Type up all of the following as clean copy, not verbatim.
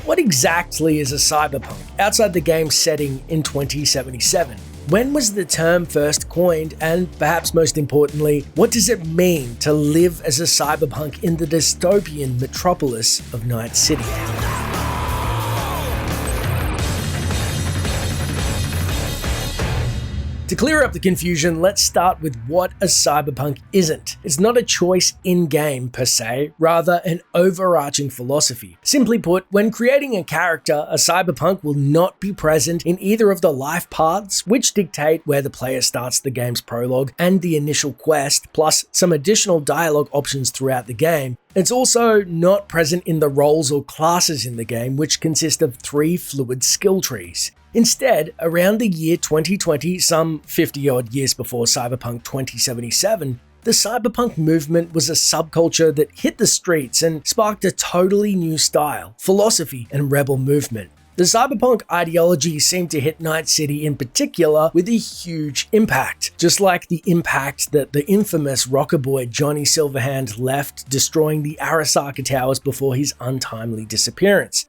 What exactly is a cyberpunk outside the game's setting in 2077? When was the term first coined, and perhaps most importantly, what does it mean to live as a cyberpunk in the dystopian metropolis of Night City? To clear up the confusion, let's start with what a cyberpunk isn't. It's not a choice in-game per se, rather an overarching philosophy. Simply put, when creating a character, a cyberpunk will not be present in either of the life paths, which dictate where the player starts the game's prologue and the initial quest, plus some additional dialogue options throughout the game. It's also not present in the roles or classes in the game, which consist of 3 fluid skill trees. Instead, around the year 2020, some 50-odd years before Cyberpunk 2077, the cyberpunk movement was a subculture that hit the streets and sparked a totally new style, philosophy, and rebel movement. The cyberpunk ideology seemed to hit Night City in particular with a huge impact, just like the impact that the infamous rocker boy Johnny Silverhand left, destroying the Arasaka Towers before his untimely disappearance.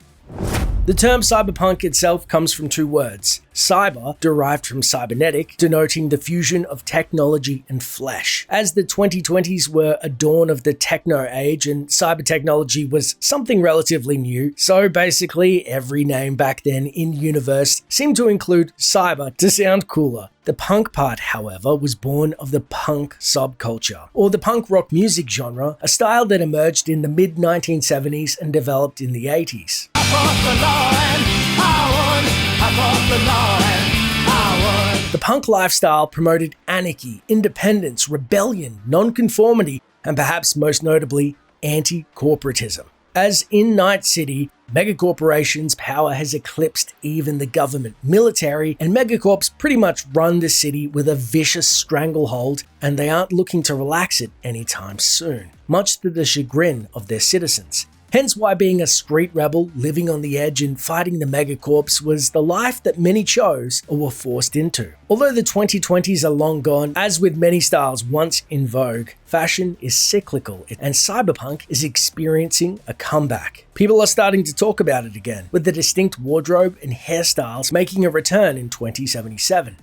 The term cyberpunk itself comes from 2 words. Cyber, derived from cybernetic, denoting the fusion of technology and flesh. As the 2020s were a dawn of the techno age and cyber technology was something relatively new, so basically every name back then in universe seemed to include cyber to sound cooler. The punk part, however, was born of the punk subculture, or the punk rock music genre, a style that emerged in the mid-1970s and developed in the 80s. The punk lifestyle promoted anarchy, independence, rebellion, nonconformity, and perhaps most notably, anti-corporatism. As in Night City, megacorporations' power has eclipsed even the government, military, and megacorps pretty much run the city with a vicious stranglehold, and they aren't looking to relax it anytime soon, much to the chagrin of their citizens. Hence why being a street rebel, living on the edge and fighting the megacorps was the life that many chose or were forced into. Although the 2020s are long gone, as with many styles once in vogue, fashion is cyclical and cyberpunk is experiencing a comeback. People are starting to talk about it again, with the distinct wardrobe and hairstyles making a return in 2077.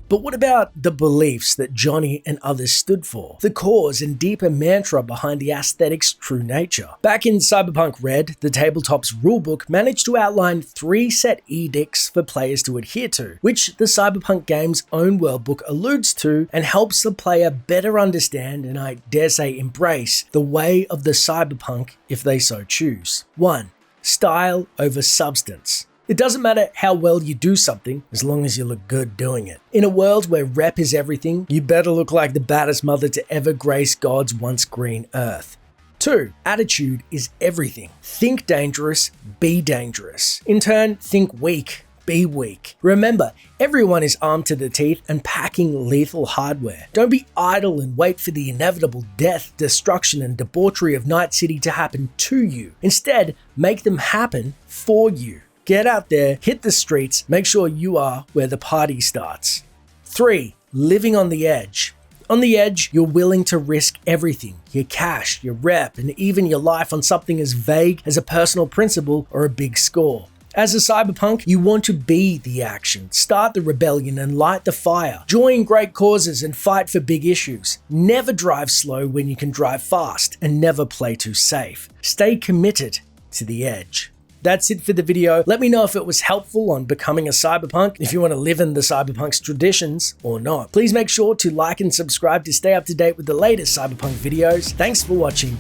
But what about the beliefs that Johnny and others stood for? The cause and deeper mantra behind the aesthetic's true nature. Back in Cyberpunk Red, the tabletop's rulebook managed to outline 3 set edicts for players to adhere to, which the Cyberpunk game's own worldbook alludes to and helps the player better understand and I dare say embrace the way of the cyberpunk if they so choose. 1. Style over substance. It doesn't matter how well you do something, as long as you look good doing it. In a world where rep is everything, you better look like the baddest mother to ever grace God's once green earth. 2. Attitude is everything. Think dangerous, be dangerous. In turn, think weak, be weak. Remember, everyone is armed to the teeth and packing lethal hardware. Don't be idle and wait for the inevitable death, destruction, and debauchery of Night City to happen to you. Instead, make them happen for you. Get out there, hit the streets, make sure you are where the party starts. 3. Living on the edge. On the edge, you're willing to risk everything, your cash, your rep, and even your life on something as vague as a personal principle or a big score. As a cyberpunk, you want to be the action, start the rebellion and light the fire, join great causes and fight for big issues. Never drive slow when you can drive fast, and never play too safe. Stay committed to the edge. That's it for the video. Let me know if it was helpful on becoming a cyberpunk, if you want to live in the cyberpunk's traditions or not. Please make sure to like and subscribe to stay up to date with the latest cyberpunk videos. Thanks for watching,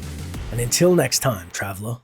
and until next time, traveler.